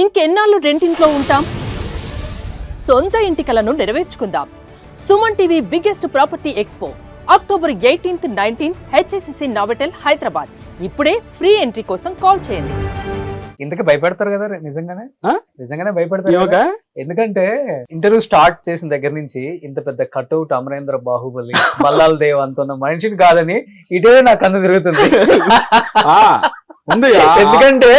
ఇంకెన్నాళ్ళు రెంటింట్లో ఉంటాం? సొంత ఇంటి కలను నెరవేర్చుకుందాం. Suman TV biggest property expo October 18th, 19th HSCC Novotel Hyderabad. ఇప్పుడే ఫ్రీ ఎంట్రీ కోసం కాల్ చేయండి. ఇంతకీ భయపడతారు కదా నిజంగానే నిజంగానే భయపడతారు యోగా? కదా? ఎందుకంటే ఇంటర్వ్యూ స్టార్ట్ చేసిన దగ్గర నుంచి ఇంత పెద్ద కట్అవుట్ అమరేంద్ర బాహుబలి బల్లాల్ దేవ్ అంటున్న మనిషిని కాదని ఇటే నాకు కన్ను తిరుగుతుంది. ఆ, ఉంది. ఎందుకంటే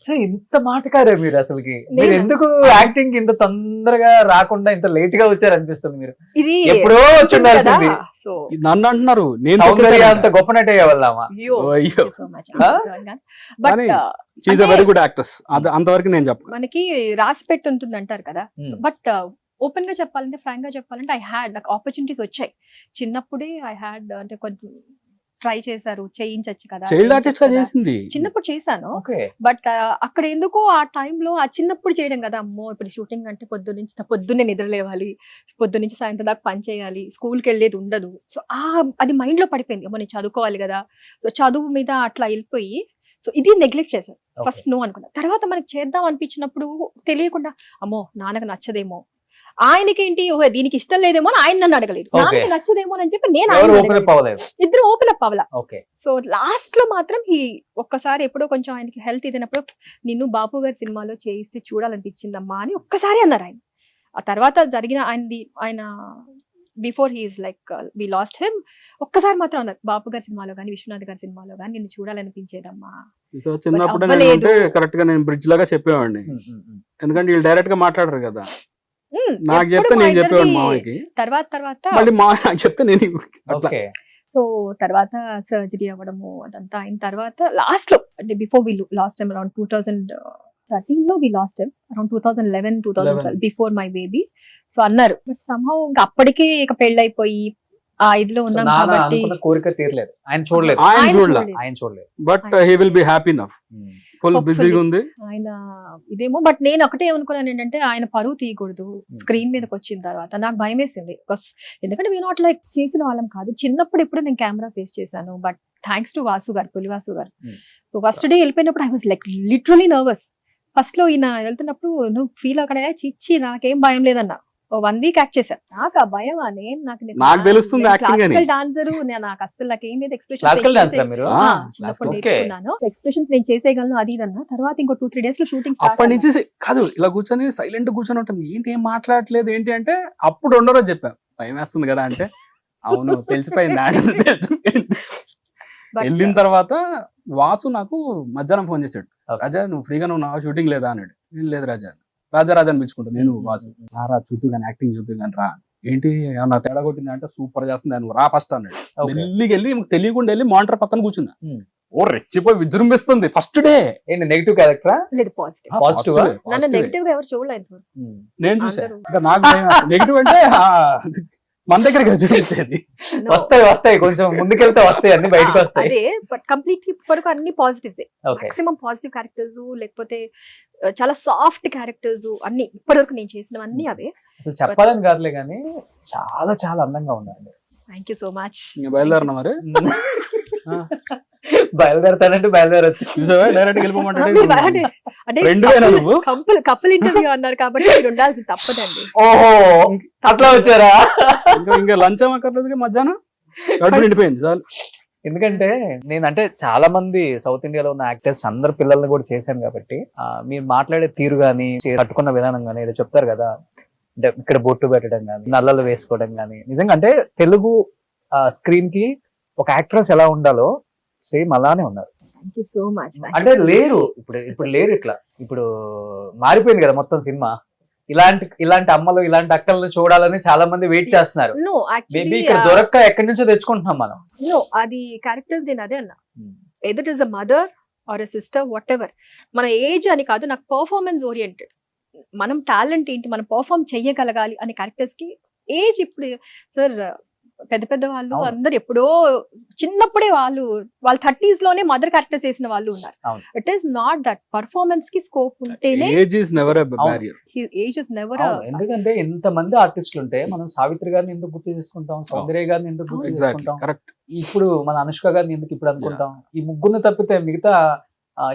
సో ఇంత మాటకారే మీరు అసలుకి మీరు ఎందుకు యాక్టింగ్ ఇంత తొందరగా రాకుండా ఇంత లేట్ గా వచ్చారు అనిపిస్తుంది. మీరు ఇది ఎప్పుడో వచ్చి ఉండాల్సింది. సో నన్ను అంటున్నారు నేను సౌందర్య అంత గొప్ప నటే వెళ్దామా? అయ్యో. But she's a very good actress. అంతవరకు నేను చెప్పను. మనకి రాసి పెట్టి ఉంటుంది అంటారు కదా. బట్ ఓపెన్ గా చెప్పాలంటే, ఫ్రాంక్ గా చెప్పాలంటే, నాకు ఆపర్చునిటీస్ వచ్చాయి చిన్నప్పుడే. అంటే కొంచెం ట్రై చేశారు, చేయించచ్చు కదా. చైల్డ్ ఆర్టిస్ట్ గా చేసింది చిన్నప్పుడు చేశాను. ఓకే. బట్ అక్కడ ఎందుకో ఆ టైంలో ఆ చిన్నప్పుడు చేయడం కదా. అమ్మో, ఇప్పుడు షూటింగ్ అంటే పొద్దున్నే నిద్రలేవాలి, పొద్దున్నుంచి సాయంత్రం దాకా పని చేయాలి, స్కూల్కి వెళ్ళేది ఉండదు. సో అది మైండ్ లో పడిపోయింది. అమ్మో, నేను చదువుకోవాలి కదా. సో చదువు మీద అట్లా వెళ్ళిపోయి సో ఇది నెగ్లెక్ట్ చేశాను. ఫస్ట్ నో అనుకున్నా. తర్వాత మనకి చేద్దాం అనిపించినప్పుడు తెలియకుండా అమ్మో నాన్నకు నచ్చదేమో, ఆయనకి ఏంటి దీనికి ఇష్టం లేదేమో అని ఆయన నన్ను అడగలేదు, నాన్నకి నచ్చదేమో అని చెప్పి నేను ఇద్దరు ఓపెన్ అప్ అవ్వాల. సో లాస్ట్ లో మాత్రం ఒక్కసారి ఎప్పుడో కొంచెం ఆయనకి హెల్త్ ఇదినప్పుడు నిన్ను బాపు గారి సినిమాలో చేయిస్తే చూడాలనిపించిందమ్మా అని ఒక్కసారి అన్నారు ఆయన. ఆ తర్వాత జరిగిన ఆయన before he's like we lost him, ఒక్కసారి మాత్రం అన్నారు బాపు గారి సినిమాలో కానీ విశ్వనాథ్ గారి సినిమాలో కానీ నిన్ను చూడాలనిపించేదమ్మా. సో చిన్నప్పుడు కరెక్ట్ గా నేను బ్రిడ్జ్ లాగా చెప్పేవాడిని, ఎందుకంటే వీళ్ళు డైరెక్ట్ గా మాట్లాడరు కదా. నాకు చెప్తే నేను చెప్పేవాడు మామయ్యకి, తర్వాత మళ్ళీ మామయ్య నాకు చెప్తే నేను. సో తర్వాత సర్జరీ అవ్వడము అదంతా అయిన తర్వాత లాస్ట్ లో అంటే before we last time around 2013 లో we last time around 2011, 2012 before my baby. So అన్నారు. బట్ సమ్హౌ ఇంకా అప్పటికే ఇక పెళ్ళైపోయి ఆ ఇదిలో ఉన్నాం కాబట్టి కోరిక తీరలేదు. ఆయన చూడలేదు. But he will be happy enough. Full బిజీగా ఉంది ఆయన ఇదేమో. బట్ నేను ఒకటే ఏమనుకున్నాను ఏంటంటే ఆయన పరువు తీయకూడదు స్క్రీన్ మీదకి వచ్చిన తర్వాత. నాకు భయం వేసింది, ఎందుకంటే వీ నాట్ లైక్ చేసిన వాళ్ళం కాదు. చిన్నప్పుడు ఎప్పుడు నేను కెమెరా ఫేస్ చేశాను. బట్ థ్యాంక్స్ టు వాసు గారు, పులివాసు గారు. సో ఫస్ట్ డే వెళ్ళిపోయినప్పుడు I was like literally nervous. First లో ఈయన వెళ్తున్నప్పుడు నువ్వు ఫీల్ అక్కడ చిచ్చి నాకేం భయం లేదన్నా. 1 week యాక్ట్ చేశాను. నాకు ఆ భయం నాకు తెలుస్తుంది డాన్సర్. నాకు అసలు నాకేం లేదు ఎక్స్ప్రెషన్స్ నేర్చుకున్నాను. ఎక్స్ప్రెషన్స్ నేను చేసేయగలను అది ఇదన్నా. తర్వాత ఇంకో 2-3 days లో షూటింగ్ అప్పటి నుంచి కాదు, ఇలా కూర్చొని సైలెంట్ కూర్చొని ఉంటుంది. ఏంటి ఏం మాట్లాడట్లేదు ఏంటి అంటే అప్పుడు ఉండరో చెప్పాను, భయం వేస్తుంది కదా అంటే అవును తెలిసిపోయింది. వెళ్ళిన తర్వాత వాసు నాకు మధ్యాహ్నం ఫోన్ చేశాడు, రాజా నువ్వు ఫ్రీగా ఉన్నావా, షూటింగ్ లేదా అన్నాడు. నేను లేదు రాజా రాజా అని పిలుచుకుంటా. నేను వాసు రా చూద్దు కానీ యాక్టింగ్ చూద్దు కానీ రా, ఏంటి ఏమన్నా తేడా కొట్టింది అంటే సూపర్ చేస్తుంది నువ్వు రా ఫస్ట్ అన్నాడు. వెళ్ళి తెలియకుండా వెళ్ళి మానిటర్ పక్కన కూర్చున్నా. ఓ రెచ్చిపోయి విజృంభిస్తుంది. ఫస్ట్ డే నెగిటివ్ క్యారెక్టర్ లేదు, పాజిటివ్. నెగిటివ్ ఎవరు చూడలేదు నేను చూసాను. నాకు నెగిటివ్ అంటే మన దగ్గర చూపించేది వస్తాయి కొంచెం ముందుకెళ్తే వస్తాయి, అన్ని బయటకు వస్తాయి. అదే బట్ కంప్లీట్లీ ఇప్పటివరకు అన్ని పాజిటివ్స్, మాక్సిమం పాజిటివ్ క్యారెక్టర్స్, లేకపోతే చాలా సాఫ్ట్ క్యారెక్టర్స్ అన్ని ఇప్పటివరకు నేను చేసినవన్నీ అవే. అసలు చెప్పాలని కాదులే కానీ చాలా చాలా అందంగా ఉందండి. Thank you so much. బయలుదేరనా మరి? బయలుదేరతానంటే బయలుదేరచ్చు. డైరెక్ట్ వెళ్ళిపోమంటే కపుల్ ఇంటర్వ్యూ అన్నారు కాబట్టి మీరు ఉండాల్సి తప్పదండి. ఓహో అట్లా వచ్చారా? ఇంకా లంచ్ అక్కర్లేదు, మధ్యాహ్నం నిండిపోయింది చాలు. ఎందుకంటే నేను అంటే చాలా మంది సౌత్ ఇండియాలో ఉన్న యాక్టర్స్ అందరు పిల్లల్ని కూడా చేశాను కాబట్టి మీరు మాట్లాడే తీరు గానీ కట్టుకున్న విధానం గానీ ఏదో చెప్తారు కదా, అంటే ఇక్కడ బొట్టు పెట్టడం గానీ నల్లలు వేసుకోవడం గానీ, నిజంగా అంటే తెలుగు స్క్రీన్ కి ఒక యాక్ట్రెస్ ఎలా ఉండాలో సేమ్ అలానే ఉన్నారు. So much. అంటే లేరు ఇప్పుడు లేరు, ఇట్లా ఇప్పుడు మారిపోయింది కదా మొత్తం సినిమా. ఇలాంటి అమ్మలు ఇలాంటి అక్కలను చూడాలని చాలా మంది వెయిట్ చేస్తున్నారు. మేబీ ఇక్కడ దొరక్క ఎక్కడి నుంచో తెచ్చుకుంటున్నాం మనం. అది క్యారెక్టర్స్ నేను అదే అన్నా, either is a mother are a sister what ever. మన ఏజ్ అని కాదు, నాకు పర్ఫార్మెన్స్ ఓరియంటెడ్. మనం టాలెంట్ ఏంటి, మనం పర్ఫార్మ్ చెయ్యగలగాలి అనే క్యారెక్టర్స్ కి ఏజ్ ఇప్పుడు సార్ పెద్ద వాళ్ళు అందరు ఎప్పుడో చిన్నప్పుడే వాళ్ళ 30s లోనే మదర్ క్యారెక్టర్స్ వేసిన వాళ్ళు ఉన్నారు. It is not that, performance కి స్కోప్ ఉంటేనే. Age is never a barrier. Age is never. ఎందుకంటే ఇంత మంది ఆర్టిస్టులు ఉంటే మనం సావిత్రి గారిని ఎందుకు గుర్తు చేసుకుంటాం, సౌందర్య గారిని ఎందుకు గుర్తు చేసుకుంటాం, ఇప్పుడు మన అనుష్క గారిని ఎందుకు ఇప్పుడు అనుకుంటాం. ఈ ముగ్గురిని తప్పితే మిగతా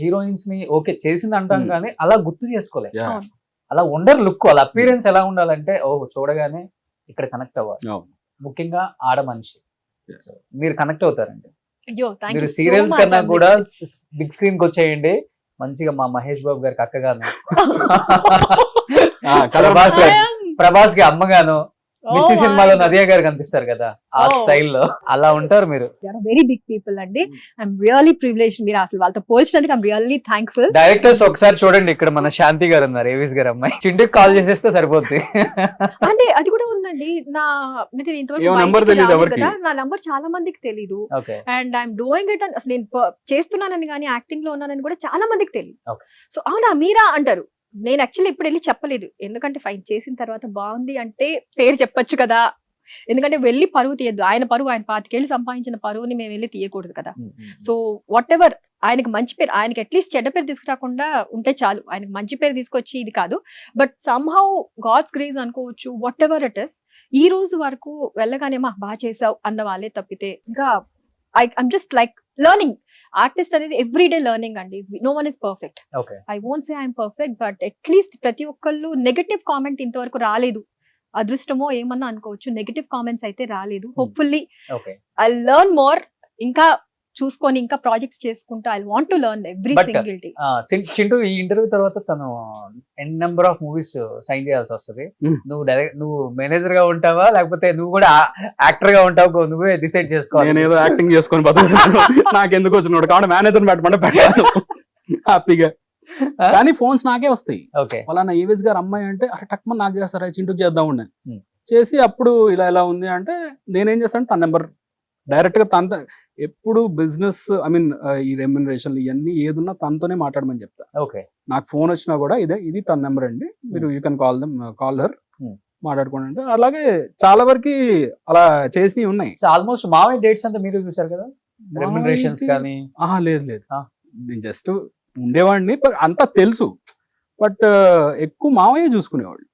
హీరోయిన్స్ ని ఓకే చేసింది అంటాం కానీ అలా గుర్తు చేసుకోలేదు. Yeah. అవును. అలా ఉండరు లుక్, వాళ్ళ అపీరెన్స్ ఎలా ఉండాలంటే చూడగానే ఇక్కడ కనెక్ట్ అవ్వాలి, అవును. ముఖ్యంగా ఆడ మనిషి. Yes. మీరు కనెక్ట్ అవుతారండి. అయ్యో థ్యాంక్ మీరు యూ సో సీరియల్స్ మచ్ కన్నా కూడా బిగ్ స్క్రీన్ కి వచ్చేయండి, మంచిగా మా మహేష్ బాబు గారికి అక్కగాను, ప్రభాస్ కి అమ్మగాను, మిర్చి సినిమాలో నదియా గారు కనిపిస్తారు కదా ఆ Oh. స్టైల్లో, అలా ఉంటారు మీరు. వెరీ బిగ్ పీపుల్ అండి. ఐఎమ్ రియల్లీ ప్రివిలేజ్, మీరు అసలు వాళ్ళతో పోల్చినందుకు ఐఎమ్ రియల్లీ థ్యాంక్ఫుల్. డైరెక్టర్స్ ఒకసారి చూడండి, ఇక్కడ మన శాంతి గారు ఉన్నారు, ఏవిస్ గారు అమ్మాయి, చింటికి కాల్ చేసేస్తే సరిపోద్ది. అంటే అది కూడా ఉందండి, నా అంటే నేను ఇంతవరకు ఏమో number బయటికి తెలీదు రాలేదు ఎవరికి. కదా, నా నంబర్ చాలా మందికి తెలీదు. Okay. And I'm doing it అని అసలు నేను చేస్తున్నానని కానీ యాక్టింగ్ లో ఉన్నానని కూడా చాలా మందికి తెలియదు. Okay. సో అవునా మీరా అంటారు. నేను యాక్చువల్లీ ఇప్పుడు వెళ్ళి చెప్పలేదు, ఎందుకంటే ఫైన్ చేసిన తర్వాత బాగుంది అంటే పేరు చెప్పొచ్చు కదా, ఎందుకంటే వెళ్ళి పరువు తీయద్దు. ఆయన పరువు, ఆయన 25 ఏళ్ళు సంపాదించిన పరువుని మేము వెళ్ళి తీయకూడదు కదా. సో వాట్ ఎవర్ ఆయనకి మంచి పేరు, ఆయనకి అట్లీస్ట్ చెడ్డ పేరు తీసుకురాకుండా ఉంటే చాలు. ఆయనకి మంచి పేరు తీసుకొచ్చి ఇది కాదు, బట్ సమ్హౌ గాడ్స్ గ్రేస్ అనుకోవచ్చు. వాట్ ఎవర్ ఇట్ ఇస్, ఈ రోజు వరకు వెళ్ళగానే బాగా చేసావు అన్న వాళ్ళే తప్పితే ఇంకా I'm just like learning. Artist అనేది ఎవ్రీడే లర్నింగ్ అండి. No one is perfect. Okay. I won't say I'm perfect, but at least ప్రతి ఒక్కళ్ళు నెగటివ్ కామెంట్ ఇంతవరకు రాలేదు. అదృష్టమో ఏమన్నా అనుకోవచ్చు, నెగటివ్ కామెంట్స్ అయితే రాలేదు. Hopefully okay. I learn more, ఇంకా చూసుకొని ఇంకా ప్రాజెక్ట్స్ చేసుకుంటూ I want to learn every But, single day. Chintu ఈ ఇంటర్వ్యూ తర్వాత తను ఎన్ నెంబర్ ఆఫ్ మూవీస్ సైన్ చేయాల్సి వస్తుంది. నువ్వు మేనేజర్ గా ఉంటావా, లేకపోతే నువ్వు కూడా యాక్టర్ గా ఉంటావు, నువ్వే డిసైడ్ చేసుకోవాలి. నేను ఏదో యాక్టింగ్ చేసుకొని బతుకుతున్నాను, నాకెందుకు వచ్చినాడు కాబట్టి మేనేజర్ పెట్టమంటే పెట్టాను హ్యాపీగా. కానీ ఫోన్స్ నాకే వస్తాయి. ఓకే. వాళ్ళ ఏవిస్ గారు అమ్మాయి అంటే అరే టక్మన్ నాకు చేస్తారా, చింటూకి చేద్దాం ఉండే Hmm. చేసి అప్పుడు ఇలా ఉంది అంటే నేనేం చేస్తాను, తన నెంబర్ డైరెక్ట్ గా తనతో ఎప్పుడు బిజినెస్ ఐ మీన్ ఈ రెమ్యునరేషన్ ఇవన్నీ ఏదున్నా తనతోనే మాట్లాడమని చెప్తా. ఓకే. నాకు ఫోన్ వచ్చినా కూడా ఇది తన నెంబర్ అండి, మీరు యూ కెన్ కాల్ హర్ మాట్లాడుకోండి అంటే అలాగే చాలా వరకు అలా చేసినవి ఉన్నాయి. ఆల్మోస్ట్ మావయ్య డేట్స్ అంతా మీరు చూసారు కదా, రెమ్యునరేషన్స్ కానీ? లేదు నేను జస్ట్ ఉండేవాడిని, అంతా తెలుసు. బట్ ఎక్కువ మావయ్య చూసుకునేవాళ్ళు.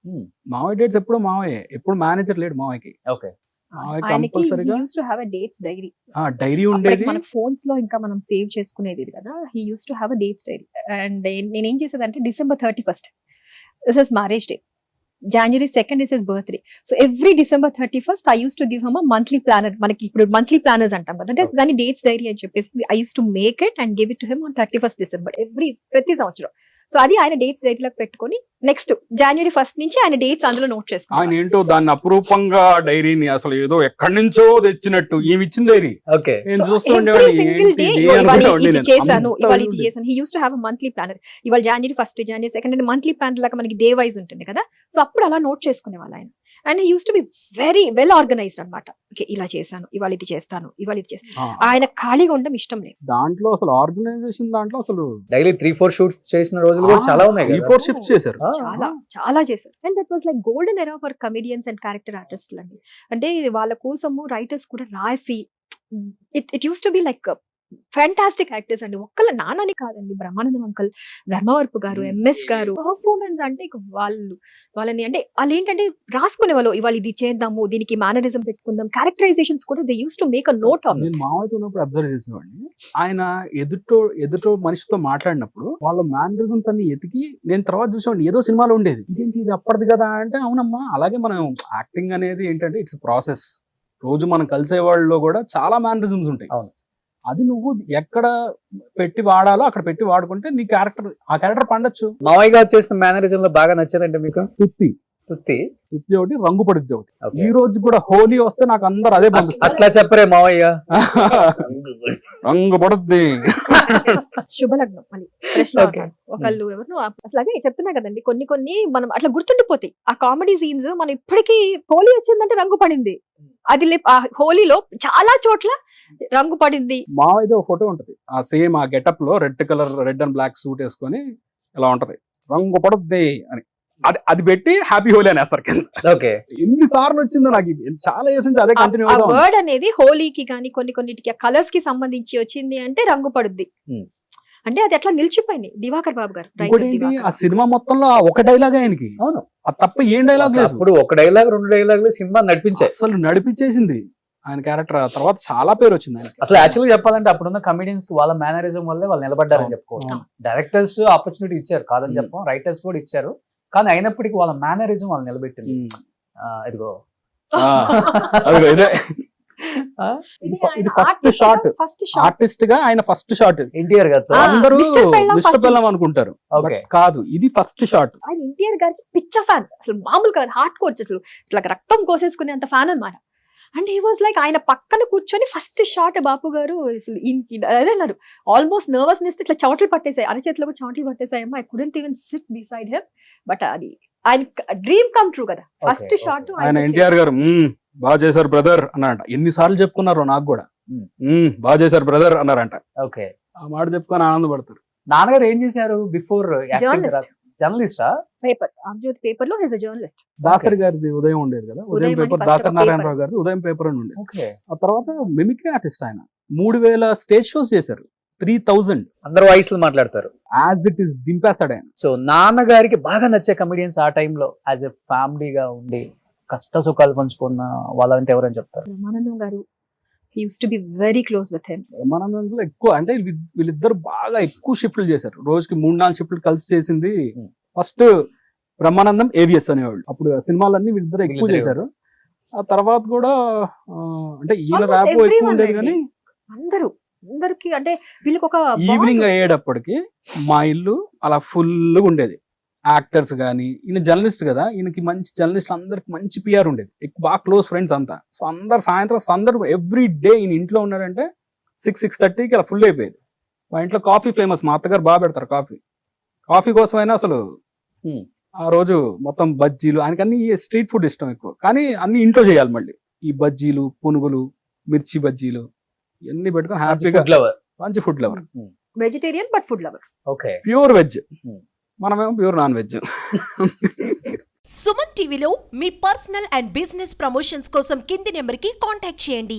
మావయ్య డేట్స్ ఎప్పుడు మావయ్య, ఎప్పుడు మేనేజర్ లేడు మావయ్యకి. ఓకే. మావయ్య కంపల్సరీగా డైరీ ఉండేది. మన ఫోన్స్ లో ఇంకా మనం సేవ్ చేసుకునేది కదా. He used to have a dates diary. And నేనేం చేసేదంటే December 31st this is marriage day, January 2nd is his birthday. So every December 31st I used to give him a monthly planner. మనకి ఇప్పుడు monthly planners అంటాం కదా, అంటే దాని dates dairy అని చెప్పేసి I used to make it and give it to him on 31st December ప్రతి సంవత్సరం. సో అది ఆయన డేట్స్ డైరీలోకి పెట్టుకొని నెక్స్ట్ January 1st నుంచి ఆయన డేట్స్ అందులో నోట్ ఆయన చేసుకున్నాను. ఏంటో దాన్ని అపురూపంగా డైరీని అసలు ఏదో ఎక్కడి నుంచో తెచ్చినట్టు ఈమె ఇచ్చిన డైరీ ఓకే. నేను చూస్తూ ఎవ్రీ ఉండేవాడిని. సింగిల్ డే ఏంటి ఇది ఇవాళ అనుకునేవాడిని ఇది నేను. చేశాను, అంత ఇవాళ ఇది ఉంది. చేశాను. He used to have a monthly planner. ఇవాళ January 1st January 2nd అంటే మంత్లీ ప్లానర్ లాగా మనకి డే వైజ్ ఉంటుంది కదా. సో అప్పుడు అలా నోట్ చేసుకునే వాళ్ళు ఆయన. And he used to be very well organised అనమాట. ఓకే ఇలా చేశాను, ఇవాళ ఇది చేస్తాను, ఇవాళ ఇది చేస్తాను. ఆ, ఆయన ఖాళీగా ఉండడం ఇష్టం లేదు. దాంట్లో అసలు ఆర్గనైజేషన్ దాంట్లో అసలు డైలీ 3-4 షూట్స్ చేసిన రోజులు కూడా చాలా ఉన్నాయి కదా. 3-4 షిఫ్ట్స్ చేశారు. చాలా చాలా చేశారు. And that was like golden era for comedians and character artist అండి. అంటే వాళ్ళ కోసము రైటర్స్ కూడా రాసి it use to be like fantastic actors అండి. ఒక్కళ్ళ నాన్నని కాదండి, బ్రహ్మానందం అంకల్, ధర్మవరపు గారు, ఎంఎస్ గారు, పర్ఫార్మెన్స్ అంటే ఇక వాళ్ళని అంటే వాళ్ళు ఏంటంటే రాసుకునే వాళ్ళు, ఇవాళ ఇది చేద్దాము, దీనికి మేనరిజం పెట్టుకుందాం, క్యారెక్టరైజేషన్స్ కూడా they use to make a note of. నేను మామయ్యతో ఉన్నప్పుడు అబ్జర్వ్ చేసేవాడిని. ఆయన ఎదుటో మనిషితో మాట్లాడినప్పుడు వాళ్ళ మేనరిజమ్స్ అన్ని ఎతికి నేను తర్వాత చూసేవాడిని. ఏదో సినిమాలో ఉండేది, ఇదేంటి ఇది అప్పటిది కదా అంటే అవునమ్మా. అలాగే మనం యాక్టింగ్ అనేది ఏంటంటే ఇట్స్ ప్రాసెస్. రోజు మనం కలిసే వాళ్ళలో కూడా చాలా మేనరిజమ్స్ ఉంటాయి. అవును. అది నువ్వు ఎక్కడ పెట్టి వాడాలో అక్కడ పెట్టి వాడుకుంటే నీ క్యారెక్టర్ ఆ క్యారెక్టర్ పండొచ్చు. మావయ్య గారు చేసిన మేనరిజం లో బాగా నచ్చేదంటే మీకు? తుత్తి ఒకటి, రంగు పడుద్ది ఒకటి. ఈ రోజు కూడా హోలీ వస్తే నాకు అందరు అదే పంపిస్తారు. అట్లా చెప్పరే మావయ్య. రంగు పడుద్ది. శుభలగ్నం మళ్ళీ ప్రశ్న అడగాలి. ఒకళ్ళు ఎవరు అట్లాగే చెప్తున్నా కదండి, కొన్ని మనం అట్లా గుర్తుండిపోతాయి ఆ కామెడీ సీన్స్. మనం ఇప్పటికీ హోలీ వచ్చిందంటే రంగు పడింది, అది ఆ హోలీలో చాలా చోట్ల రంగు పడింది. మావైతే ఒక ఫోటో ఉంటది, ఆ సేమ్ ఆ గెటప్ లో రెడ్ అండ్ బ్లాక్ సూట్ వేసుకొని ఇలా ఉంటది, రంగు పడుద్ది అని. అది పెట్టి హ్యాపీ హోలీ అనేస్తారు కింద. ఓకే. ఎన్ని సార్లు వచ్చిందో నాకు చాలా ఇయర్స్ నుంచి అదే కంటిన్యూ ఆ వర్డ్ అనేది హోలీకి కానీ కొన్నిటికి కలర్స్ కి సంబంధించి వచ్చింది అంటే రంగు పడుద్ది. అంటే అది అట్లా నిలిచిపోయింది. దివాకర్ బాబు గారు ఆ సినిమా మొత్తంలో ఒక డైలాగ్ ఆయనకి. అవును. అది తప్ప ఏం డైలాగ్ లేదు. ఇప్పుడు ఒక డైలాగ్ 2 డైలాగులు సినిమా నడిపించాయి. అసలు నడిపించేసింది. ఆయన క్యారెక్టర్ తర్వాత చాలా పేరు వచ్చింది ఆయనకి. అసలు యాక్చువల్గా చెప్పాలంటే అప్పుడున్న కమెడియన్స్ వాళ్ళ మేనరిజం వల్లే వాళ్ళు నిలబడ్డారని చెప్పుకోవచ్చు. డైరెక్టర్స్ ఆపర్చునిటీ ఇచ్చారు కాదని చెప్పం, రైటర్స్ కూడా ఇచ్చారు, కానీ అయినప్పటికీ వాళ్ళ మేనరిజం వాళ్ళు నిలబెట్టింది. ఇదిగో అదిగో ఇదే ఇది ఫస్ట్ షాట్, ఆర్టిస్ట్ గా ఆయన ఫస్ట్ షాట్. ఎన్టీఆర్ గారు అందరూ మిస్టర్ పెళ్ళాం మిస్టర్ first. పెళ్ళాం అనుకుంటారు, ఓకే But కాదు, ఇది ఫస్ట్ షాట్. ఆయన ఎన్టీఆర్ గారికి పిచ్చ ఫ్యాన్, అసలు మామూలు కాదు, హార్ట్ కోచ్, అసలు ఇట్లా రక్తం కోసేసుకునే అంత ఫ్యాన్ అన్నమాట. అండ్ హీ వాజ్ లైక్, ఆయన పక్కన కూర్చొని ఫస్ట్ షాట్ బాపు గారు అసలు అదే అన్నారు, ఆల్మోస్ట్ నర్వస్నెస్ ఇట్లా చవటలు పట్టేసాయి, అరచేతిలో కూడా చవటలు పట్టేసాయమ్మా. I couldn't even sit beside him. But అది ఆయన డ్రీమ్ కమ్ ట్రూ కదా, ఫస్ట్ షాట్. ఆయన ఎన్టీఆర్ గారు బాగా చేశారు బ్రదర్ అన్నారంట. ఎన్నిసార్లు చెప్పుకున్నారు నాకు కూడా, బాగా చేశారు బ్రదర్ అన్నారంట. ఓకే, ఆ మాట చెప్పుకొని ఆనందపడతారు. నాన్నగారు ఏం చేశారు బిఫోర్? జర్నలిస్ట్, జర్నలిస్టా? పేపర్ ఆంధ్రజ్యోతి పేపర్ లో హిస్ అ జర్నలిస్ట్. దాసరి గారిది ఉదయం ఉండేది కదా, ఉదయం ఉదయం పేపర్, అని దాసరి first నారాయణరావు గారిది ఉదయం పేపర్ అని ఉండేది. ఓకే, ఆ తర్వాత మిమిక్రీ ఆర్టిస్ట్ ఆయన 3000 స్టేజ్ షోస్ చేశారు, 3000 అందరు వాయిస్లు మాట్లాడతారు. యాజ్ ఇట్ ఈస్ దింపేస్తాడు ఆయన. సో నాన్నగారికి బాగా నచ్చే కమెడియన్స్ ఆ టైంలో యాజ్ ఎ ఫ్యామిలీగా ఉండి కష్ట సుఖాలు పంచుకున్న వాళ్ళంటే ఎవరని చెప్తారు? బ్రహ్మానందం గారు, he used to be very close with him. బ్రహ్మానందంలో ఎక్కువ అంటే వీళ్ళిద్దరు బాగా ఎక్కువ షిఫ్ట్లు చేశారు, రోజుకి 3-4 షిఫ్ట్లు కలిసి చేసింది. ఫస్ట్ బ్రహ్మానందం, ఏవిఎస్ అనేవాళ్ళు, అప్పుడు సినిమాలన్నీ వీళ్ళిద్దరు ఎక్కువ వీళ్ళిద్దరే. చేశారు. ఆ తర్వాత కూడా అంటే ఈయన Almost ర్యాప్ ఎక్కువ everyone ఉండేది, అండి. కానీ అందరికి అంటే వీళ్ళకి ఒక ఈవినింగ్ అయ్యేటప్పటికి మా ఇల్లు అలా ఫుల్గా ఉండేది. యాక్టర్స్ కానీ, ఈయన జర్నలిస్ట్ కదా, ఈయనకి మంచి జర్నలిస్ట్ అందరికి మంచి పిఆర్ ఉండేది, ఎక్కువ బాగా క్లోజ్ ఫ్రెండ్స్ అంతా. సో అందరు సాయంత్రం అందరూ ఎవ్రీ డే ఈయన ఇంట్లో ఉన్నారంటే 6-6:30కి అలా ఫుల్ అయిపోయేది. మా ఇంట్లో కాఫీ ఫేమస్, మా అత్తగారు బాగా పెడతారు కాఫీ కోసమైనా అసలు ఆ రోజు మొత్తం బజ్జీలు, ఆయనకి అన్ని స్ట్రీట్ ఫుడ్ ఇష్టం ఎక్కువ, కానీ అన్ని ఇంట్లో చేయాలి మళ్ళీ. ఈ బజ్జీలు, పునుగులు, మిర్చి బజ్జీలు ఇవన్నీ పెట్టుకొని హ్యాపీగా, మంచి food lover, vegetarian but food lover. Okay, pure veg, మనమేమో ప్యూర్ నాన్ వెజ్. సుమన్ టీవీలో మీ పర్సనల్ అండ్ బిజినెస్ ప్రమోషన్స్ కోసం కింది నెంబర్కి కాంటాక్ట్ చేయండి.